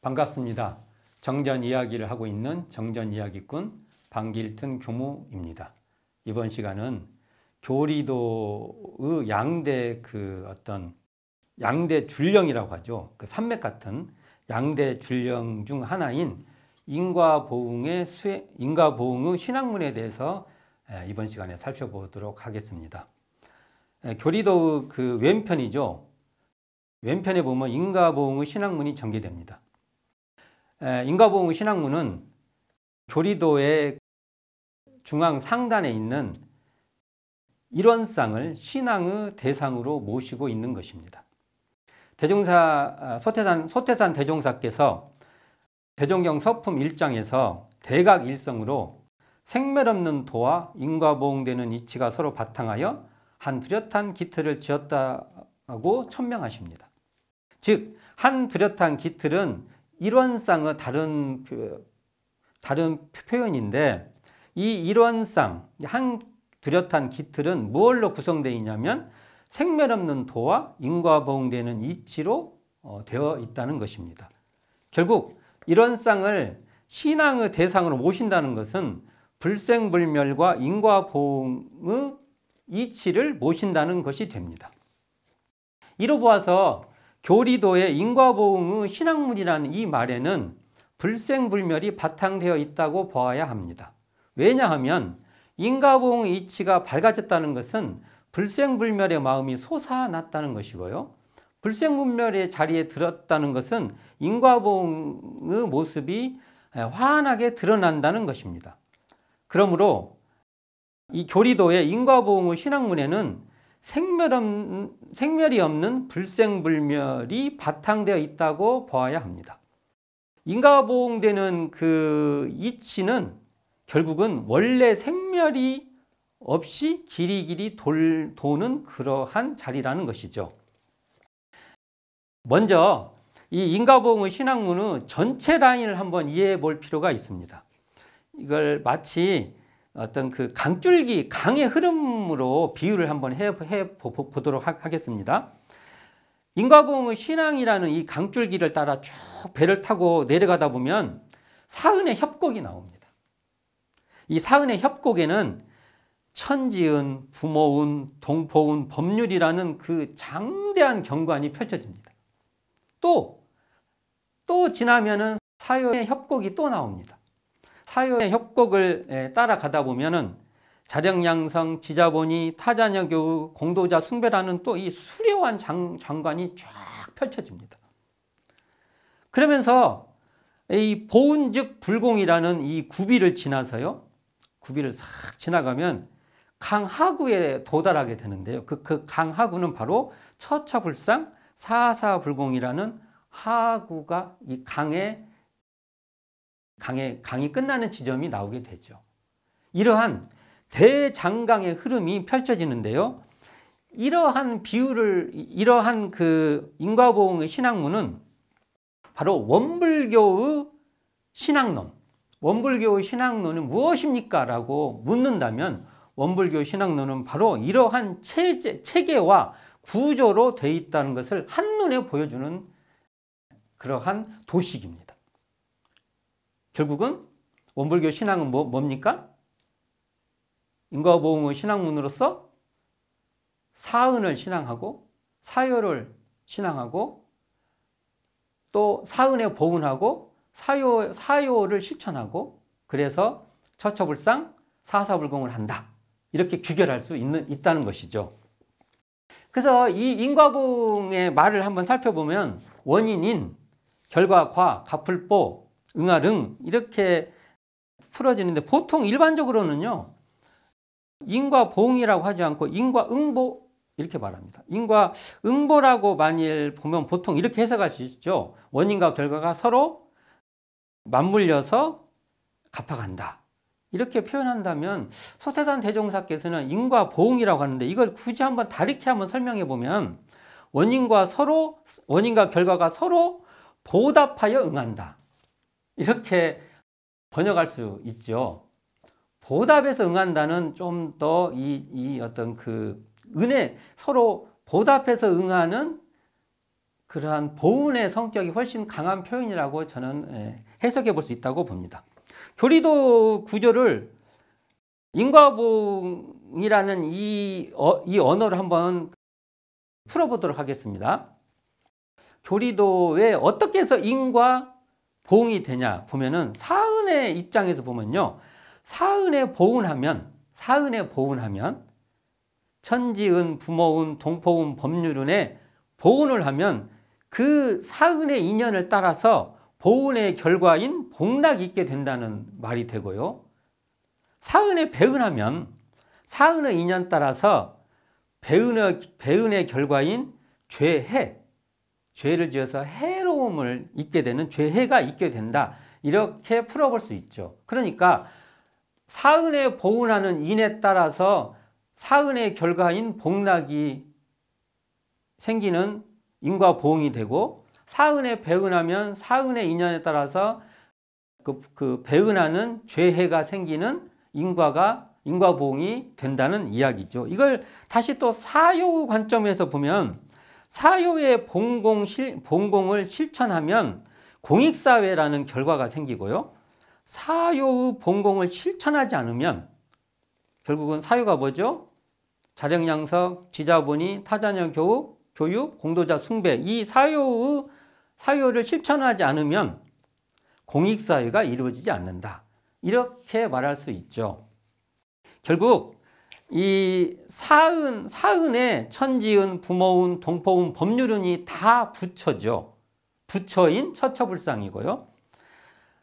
반갑습니다. 정전 이야기를 하고 있는 정전 이야기꾼 방길튼 교무입니다. 이번 시간은 교리도의 양대 줄령이라고 하죠. 그 산맥 같은 양대 줄령 중 하나인 인과보응의 신학문에 대해서 이번 시간에 살펴보도록 하겠습니다. 교리도의 그 왼편이죠. 왼편에 보면 인과보응의 신학문이 전개됩니다. 인과보응의 신학문은 교리도의 중앙 상단에 있는 일원상을 신앙의 대상으로 모시고 있는 것입니다. 소태산 대종사께서 대종경 서품 1장에서 대각일성으로 생멸없는 도와 인과보응되는 이치가 서로 바탕하여 한 뚜렷한 기틀을 지었다고 천명하십니다. 즉, 한 뚜렷한 기틀은 일원상의 다른 표현인데, 이 일원상, 한 뚜렷한 기틀은 무엇로 구성되어 있냐면 생멸없는 도와 인과보응되는 이치로 되어 있다는 것입니다. 결국 일원상을 신앙의 대상으로 모신다는 것은 불생불멸과 인과보응의 이치를 모신다는 것이 됩니다. 이로 보아서 교리도의 인과보응의 신학문이라는 이 말에는 불생불멸이 바탕되어 있다고 보아야 합니다. 왜냐하면 인과보응의 이치가 밝아졌다는 것은 불생불멸의 마음이 솟아났다는 것이고요. 불생불멸의 자리에 들었다는 것은 인과보응의 모습이 환하게 드러난다는 것입니다. 그러므로 이 교리도의 인과보응의 신학문에는 생멸이 없는 불생불멸이 바탕되어 있다고 보아야 합니다. 인과보응되는 그 이치는 결국은 원래 생멸이 없이 길이길이 도는 그러한 자리라는 것이죠. 먼저 이 인과보응의 신학문의 전체 라인을 한번 이해해 볼 필요가 있습니다. 이걸 마치 어떤 그 강줄기, 강의 흐름으로 비유를 한번 해 보도록 하겠습니다. 인과보응의 신앙이라는 이 강줄기를 따라 쭉 배를 타고 내려가다 보면 사은의 협곡이 나옵니다. 이 사은의 협곡에는 천지은, 부모은, 동포은, 법률이라는 그 장대한 경관이 펼쳐집니다. 또 지나면은 사요의 협곡이 또 나옵니다. 사요의 협곡을 따라가다 보면은 자력양성, 지자본이, 타자녀교우, 공도자 숭배라는 또 이 수려한 장관이 쫙 펼쳐집니다. 그러면서 이 보은즉 불공이라는 이 구비를 지나서요. 구비를 싹 지나가면 강하구에 도달하게 되는데요. 그 강하구는 바로 처처불상 사사불공이라는 하구가 이 강이 끝나는 지점이 나오게 되죠. 이러한 대장강의 흐름이 펼쳐지는데요. 이러한 그 인과보응의 신학문은 바로 원불교의 신학론. 원불교의 신학론은 무엇입니까? 라고 묻는다면 원불교 신학론은 바로 이러한 체계와 구조로 되어 있다는 것을 한눈에 보여주는 그러한 도식입니다. 결국은 원불교 신앙은 뭡니까? 인과보응의 신학문으로서 사은을 신앙하고 사요를 신앙하고 또 사은에 보은하고 사요를 실천하고 그래서 처처불상 사사불공을 한다. 이렇게 규결할 수 있다는 것이죠. 그래서 이 인과보응의 말을 한번 살펴보면 원인인, 결과과, 가풀보, 응아릉 이렇게 풀어지는데 보통 일반적으로는요. 인과보응이라고 하지 않고 인과응보 이렇게 말합니다. 인과응보라고 만일 보면 보통 이렇게 해석할 수 있죠. 원인과 결과가 서로 맞물려서 갚아간다. 이렇게 표현한다면 소태산 대종사께서는 인과보응이라고 하는데 이걸 굳이 한번 다르게 한번 설명해 보면 원인과 결과가 서로 보답하여 응한다. 이렇게 번역할 수 있죠. 보답해서 응한다는 좀 더 이 어떤 그 은혜 서로 보답해서 응하는 그러한 보훈의 성격이 훨씬 강한 표현이라고 저는 해석해 볼 수 있다고 봅니다. 교리도 구조를 인과보응이라는 이 언어를 한번 풀어보도록 하겠습니다. 교리도에 어떻게 해서 인과 보응이 되냐 보면은 사은의 입장에서 보면요. 사은의 보응하면 천지은, 부모은, 동포은, 법률은에 보응을 하면 그 사은의 인연을 따라서 보응의 결과인 복락이 있게 된다는 말이 되고요. 사은의 배은하면 사은의 인연 따라서 배은의 결과인 죄를 지어서 해로움을 입게 되는 죄해가 있게 된다. 이렇게 풀어볼 수 있죠. 그러니까 사은의 보응하는 인에 따라서 사은의 결과인 복락이 생기는 인과 보응이 되고, 사은의 배은하면 사은의 인연에 따라서 그 배은하는 죄해가 생기는 인과 보응이 된다는 이야기죠. 이걸 다시 또 사요 관점에서 보면 사요의 본공을 실천하면 공익사회라는 결과가 생기고요. 사요의 본공을 실천하지 않으면 결국은 사요가 뭐죠? 자력양석, 지자본의, 타자녀 교육, 공도자 숭배, 이 사요를 실천하지 않으면 공익사회가 이루어지지 않는다. 이렇게 말할 수 있죠. 결국 이 사은에 천지은, 부모은, 동포은, 법률은이 다 부처죠. 부처인 처처불상이고요.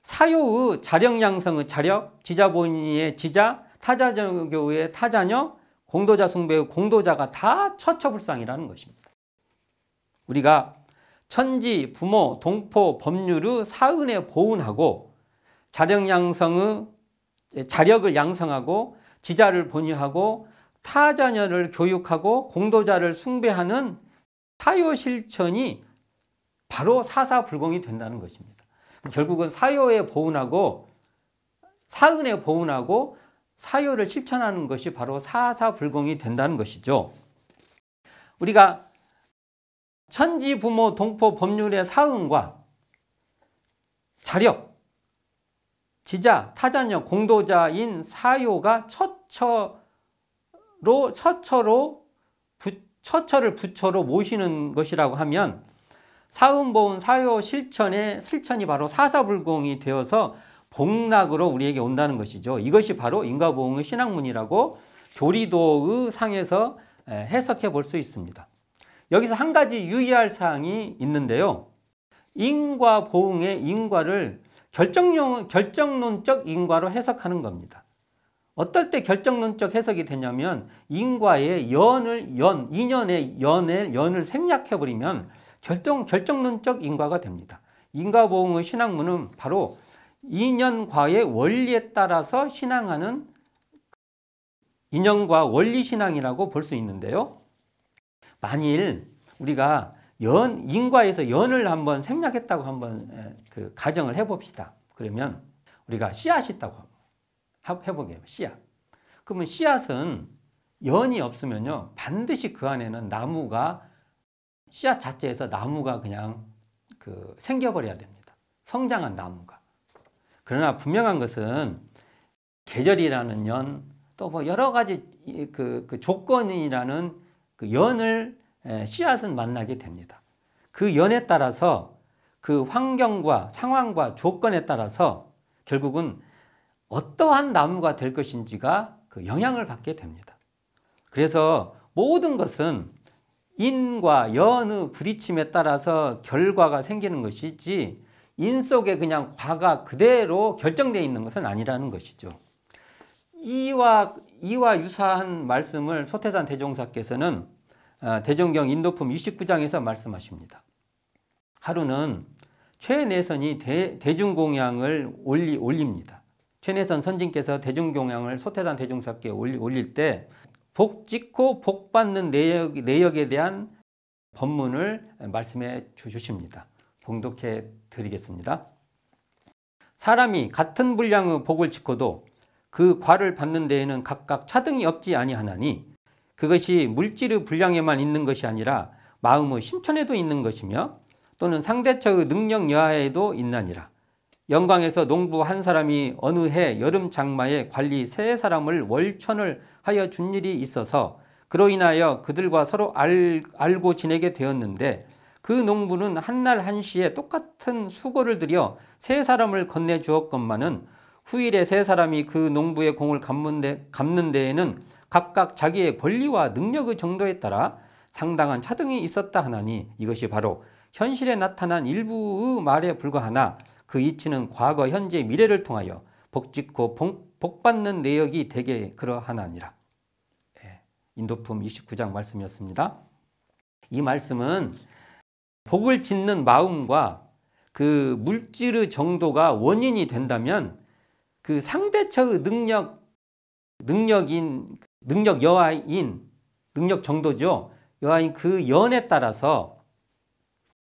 사요의 자력양성의 자력, 지자본의의 지자, 타자녀교의 타자녀, 공도자 숭배의 공도자가 다 처처불상이라는 것입니다. 우리가 천지, 부모, 동포, 법률의 사은에 보은하고 자력양성의 자력을 양성하고 지자를 본의하고 타자녀를 교육하고 공도자를 숭배하는 사요 실천이 바로 사사불공이 된다는 것입니다. 결국은 사요에 보은하고 사은에 보은하고 사요를 실천하는 것이 바로 사사불공이 된다는 것이죠. 우리가 천지, 부모, 동포, 법률의 사은과 자력, 지자, 타자녀, 공도자인 사요가 처처를 부처로 모시는 것이라고 하면 사은보은 사요 실천이 바로 사사불공이 되어서 복락으로 우리에게 온다는 것이죠. 이것이 바로 인과보응의 신학문이라고 교리도의 상에서 해석해 볼 수 있습니다. 여기서 한 가지 유의할 사항이 있는데요. 인과보응의 인과를 결정론적 인과로 해석하는 겁니다. 어떨 때 결정론적 해석이 되냐면 인과의 인연의 연을 생략해버리면 결정론적 인과가 됩니다. 인과보응의 신학문은 바로 인연과의 원리에 따라서 신앙하는 인연과 원리신앙이라고 볼 수 있는데요. 만일 우리가 인과에서 연을 한번 생략했다고 한번 가정을 해봅시다. 그러면 우리가 씨앗이 있다고 해보게요. 씨앗. 그러면 씨앗은 연이 없으면요, 반드시 그 안에는 씨앗 자체에서 나무가 그냥 생겨버려야 됩니다. 성장한 나무가. 그러나 분명한 것은 계절이라는 연, 또 뭐 여러 가지 조건이라는 연을 씨앗은 만나게 됩니다. 그 연에 따라서 그 환경과 상황과 조건에 따라서 결국은 어떠한 나무가 될 것인지가 영향을 받게 됩니다. 그래서 모든 것은 인과 연의 부딪힘에 따라서 결과가 생기는 것이지 인 속에 그냥 과가 그대로 결정되어 있는 것은 아니라는 것이죠. 이와 유사한 말씀을 소태산 대종사께서는 대종경 인도품 29장에서 말씀하십니다. 하루는 최내선이 대중공양을 올립니다. 최내선 선진께서 대중공양을 소태산 대종사께 올릴 때 복 짓고 복 받는 내역에 대한 법문을 말씀해 주십니다. 봉독해 드리겠습니다. 사람이 같은 분량의 복을 짓고도 그 과를 받는 데에는 각각 차등이 없지 아니하나니 그것이 물질의 분량에만 있는 것이 아니라 마음의 심천에도 있는 것이며 또는 상대처의 능력 여하에도 있나니라. 영광에서 농부 한 사람이 어느 해 여름 장마에 관리 세 사람을 월천을 하여 준 일이 있어서 그로 인하여 그들과 서로 알고 지내게 되었는데 그 농부는 한날 한시에 똑같은 수고를 들여 세 사람을 건네주었건만은 후일에 세 사람이 그 농부의 공을 갚는 데에는 각각 자기의 권리와 능력의 정도에 따라 상당한 차등이 있었다 하나니 이것이 바로 현실에 나타난 일부의 말에 불과하나 그 이치는 과거, 현재, 미래를 통하여 복짓고 복받는 내역이 되게 그러하나니라. 인도품 29장 말씀이었습니다. 이 말씀은 복을 짓는 마음과 그 물질의 정도가 원인이 된다면 그 상대처의 능력 여하인 능력 정도죠. 여하인 그 연에 따라서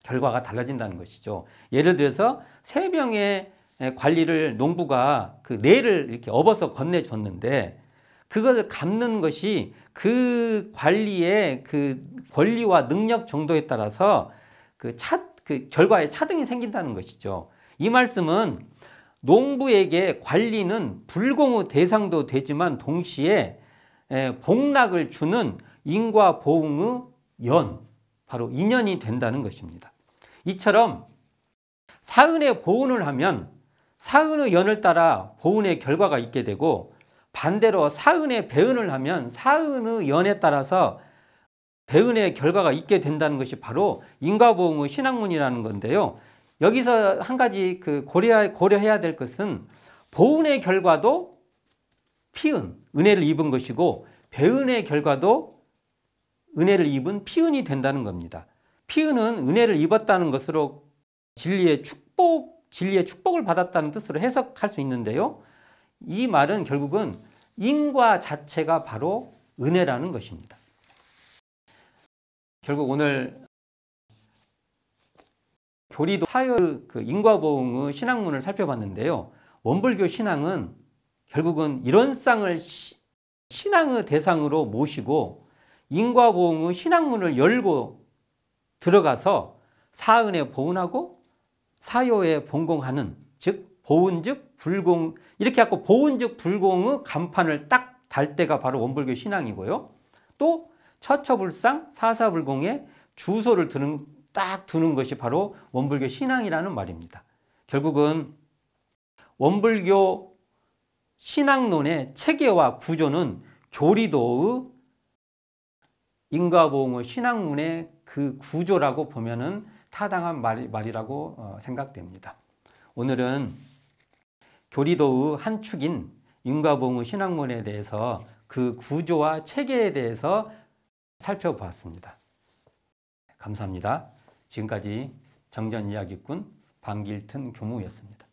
결과가 달라진다는 것이죠. 예를 들어서 세 명의 관리를 농부가 그 뇌를 이렇게 업어서 건네줬는데 그것을 갚는 것이 그 관리의 그 권리와 능력 정도에 따라서 그 결과에 차등이 생긴다는 것이죠. 이 말씀은 농부에게 관리는 불공의 대상도 되지만 동시에 복락을 주는 인과 보응의 연, 바로 인연이 된다는 것입니다. 이처럼 사은의 보은을 하면 사은의 연을 따라 보은의 결과가 있게 되고 반대로 사은의 배은을 하면 사은의 연에 따라서 배은의 결과가 있게 된다는 것이 바로 인과보응의 신학문이라는 건데요. 여기서 한 가지 고려해야 될 것은 보은의 결과도 피은, 은혜를 입은 것이고 배은의 결과도 은혜를 입은 피은이 된다는 겁니다. 피은은 은혜를 입었다는 것으로 진리의 축복을 받았다는 뜻으로 해석할 수 있는데요. 이 말은 결국은 인과 자체가 바로 은혜라는 것입니다. 결국 오늘 교리도 사회 그 인과보응의 신학문을 살펴봤는데요. 원불교 신앙은 결국은 이런 쌍을 신앙의 대상으로 모시고 인과보응의 신학문을 열고 들어가서 사은에 보은하고 사요에 본공하는, 즉 보은즉 불공, 이렇게 하고 보은즉 불공의 간판을 딱 달 때가 바로 원불교 신앙이고요. 또 처처불상 사사불공의 주소를 딱 두는 것이 바로 원불교 신앙이라는 말입니다. 결국은 원불교 신앙론의 체계와 구조는 교리도의 인과보응의 신학문의 그 구조라고 보면은 타당한 말이라고 생각됩니다. 오늘은 교리도의 한 축인 인과보응의 신학문에 대해서 그 구조와 체계에 대해서 살펴보았습니다. 감사합니다. 지금까지 정전이야기꾼 방길튼 교무였습니다.